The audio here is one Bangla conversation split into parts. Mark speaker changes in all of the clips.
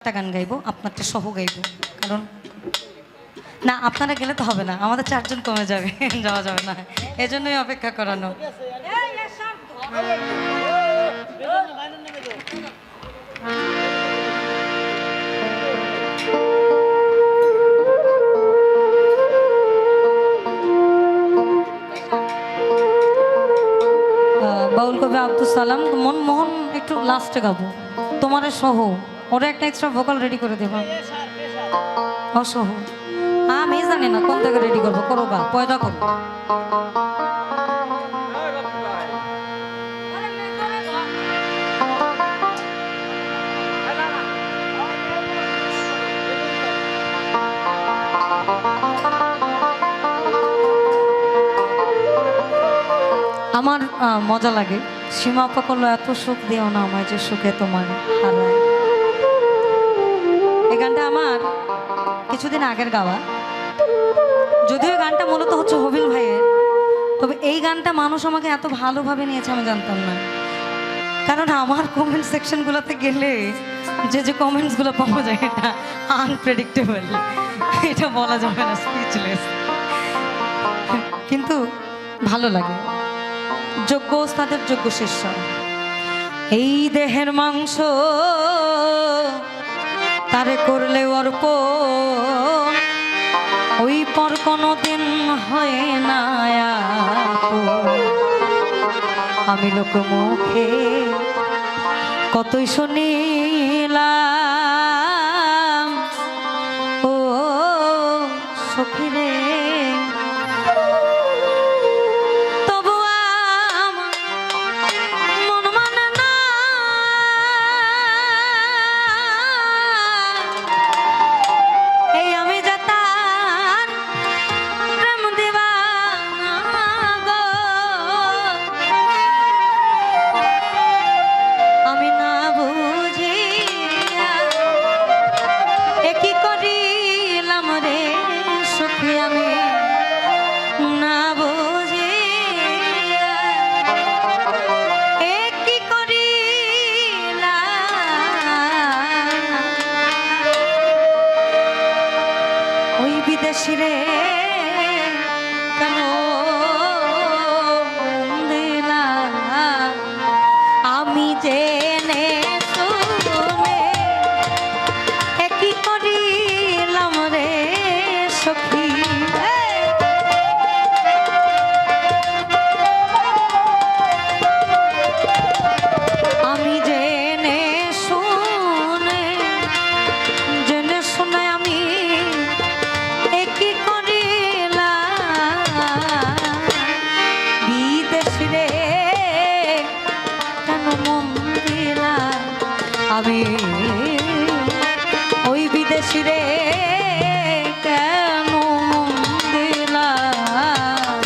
Speaker 1: একটা গান গাইবো, আপনারটা সহ গাইবো। কারণ না, আপনারা গেলে তো হবে না, আমাদের চারজন কমে যাবে, যাওয়া যাবে না, এজন্যই অপেক্ষা করানো। বাউল কবি আব্দুল সালাম মনমোহন একটু লাস্টে গাবো, তোমারে সহ। ওরা একটা এক্সট্রা ভোকাল রেডি করে দেবো, অসহ। আমি জানি না কোন থেকে রেডি করবো, করো গা, পয়দা করো। আমার মজা লাগে, সীমা আপা করলো, এত সুখ দিও না আমায় যে সুখে তোমার হারায়। এই গানটা আমার কিছুদিন আগের গাওয়া, যদিও গানটা মূলত হচ্ছে হবিল ভাইয়ের, তবে এই গানটা মানুষ আমাকে এত ভালোভাবে নিয়েছে আমি জানতাম না। কারণ আমার কমেন্ট সেকশনগুলোতে গেলে যে কমেন্টসগুলো পাওয়া যায়, এটা আনপ্রেডিক্টেবল, এটা বলা যাবে না, স্পিচলেস, কিন্তু ভালো লাগে। যোগ্য ওস্তাদের যোগ্য শিষ্য। এই দেহের মাংস তারে করলে অর্প, ওই পর কোনদিন হয় না আমি লোক মুখে কতই শুনিলাম ও সখী রে। বিদেশিরে কেন দিলা আমি জেনে শুনে কি করিলাম রে সখী। আমি জেনে শুনে আমি আমি ওই বিদেশি রে কেন মন দিলাম।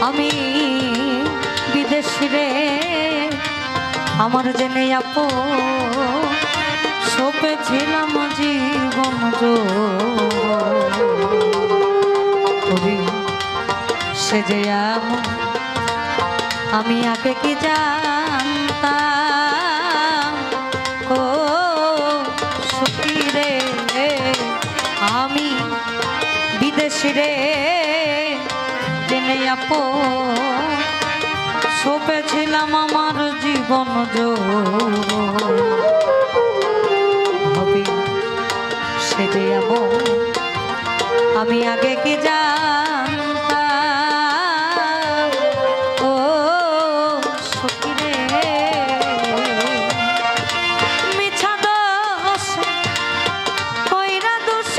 Speaker 1: আমি বিদেশি রে আমার জেনে আপো সপেছিলাম জীবন সে যে আমি আগে কি জানতাম ও সখী রে। আমি বিদেশি রে জেনে আপো সপেছিলাম আমার জীবন হবে সে যে আমি আগে কি জানতাম ও সখী রে। মিছা দোষ কইরা দোষ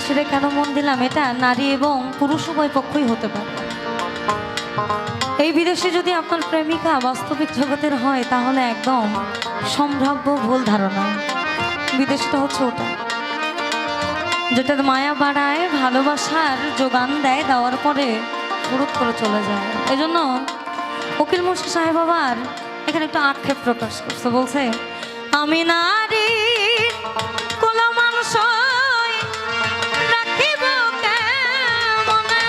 Speaker 1: বিদেশিরে কেন মন দিলাম, এটা নারী এবং পুরুষ উভয় পক্ষই হতে পারে। এই বিদেশে যদি আপনার প্রেমিকা বাস্তবিক জগতের হয় তাহলে একদম সম্ভাব্য ভুল ধারণা। বিদেশটা হচ্ছে ওটা যেটার মায়া বাড়ায়, ভালোবাসার যোগান দেয়, দেওয়ার পরে ফুরুত করে চলে যায়। এজন্য উকিল মুন্সি সাহেব আবার এখানে একটু আক্ষেপ প্রকাশ করছে, বলছে আমি নারী কোলা মানুষ রাখিব কেমনে,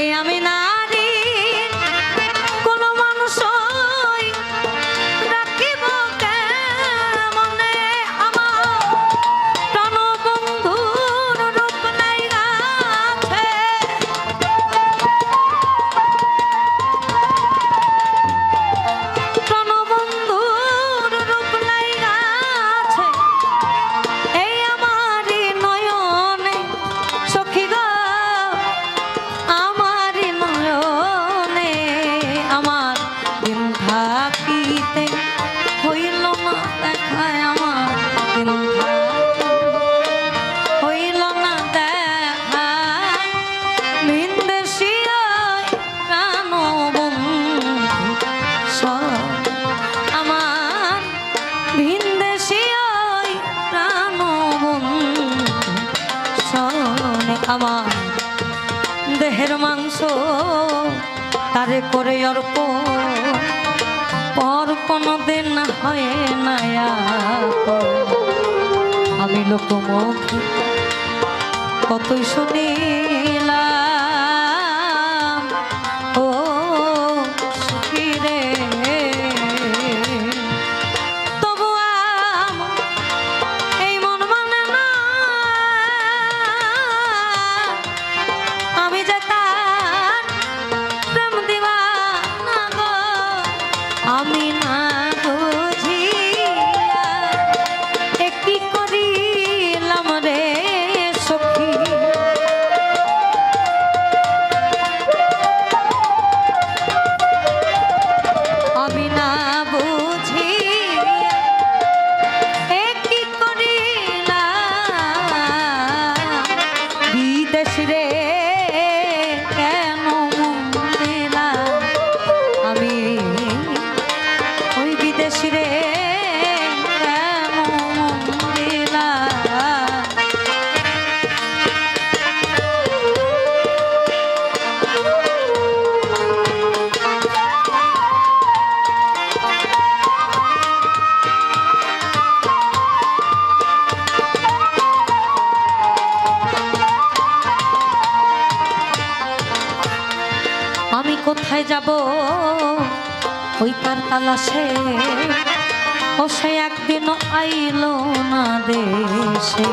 Speaker 1: এই আমি নারী কোন মানুষ রাখিব কেমনে, আমার প্রাণবন্ধুর রূপ নাই আছে, প্রাণবন্ধুর রূপ নাই আছে, এই আমারই নয়নে সখী গো, আমারই নয়নে আমার দিন থাকিতে হইল না দেখায়, আমার দিন হইল না দেখা, ভিনদেশিয়ায় প্রাণবন্ধু আমার, ভিনদেশিয়ায় প্রাণবন্ধু শোনে আমার, দেহের মাংস তারে করে অর্প, পর কোনদিন হয় না আপন। আমি লোকমুখে কতই শুনিলাম ও সখী রে, তবু আমার এই মন মানে না, আমি যে তার প্রেম দিওয়ানা গো, আমি না বুঝিয়া এ কি করিলাম রে সখী, আমি না বুঝিয়া এ কি করিলাম, বিদেশ রে কেন মন দিলাম, আমি ওই বিদেশি রে কেন মন দিলাম। আমি কোথায় যাব ওই তার তালাশে, ও সে একদিনও আইলো না দেশে,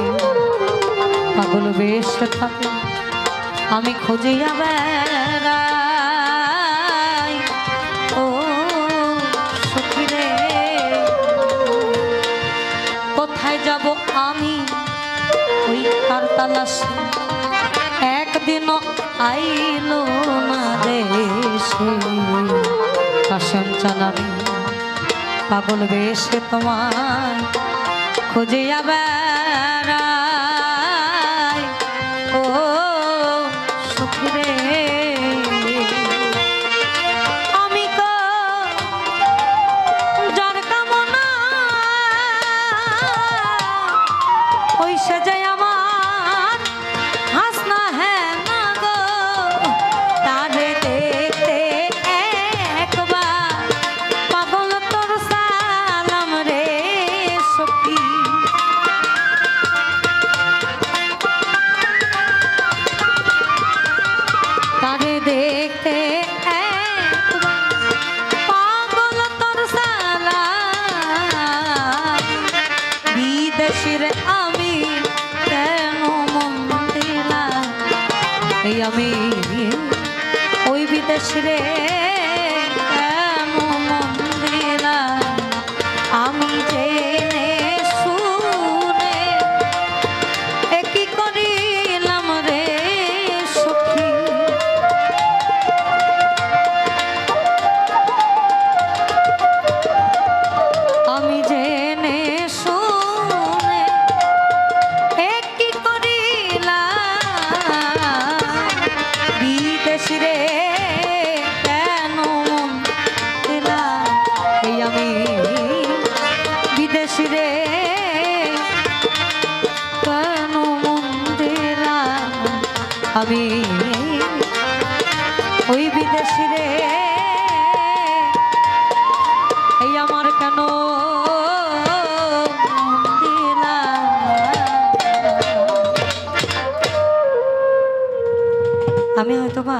Speaker 1: পাগল বেশ থাকে আমি খুঁজিয়া বেড়াই, ও সখী রে কোথায় যাব আমি ওই তার তালাশে, একদিনও আইলো না দেশে, কাশন চালামি পাগল বেশে তোমায় খুঁজিয়া বেড়াই, ও সখী রে আমি কো যার কামনা ওই সে যায় আমার হাসনা হ্যাঁ না গো, তারে দেখতে একবার পাগল তোর সালাম রে সখী, তারে দেখতে একবার পাগল তোর সালাম, বিদেশির আমি কেন মন দিলাম, এই আমি ওই বিদেশিরে কেন মন দিলাম, আমি জেনে শুনে এ কি করিলাম রে সখী। আমি ওই বিদেশি রে এই আমার কেন দিলা আমি হয়তো বা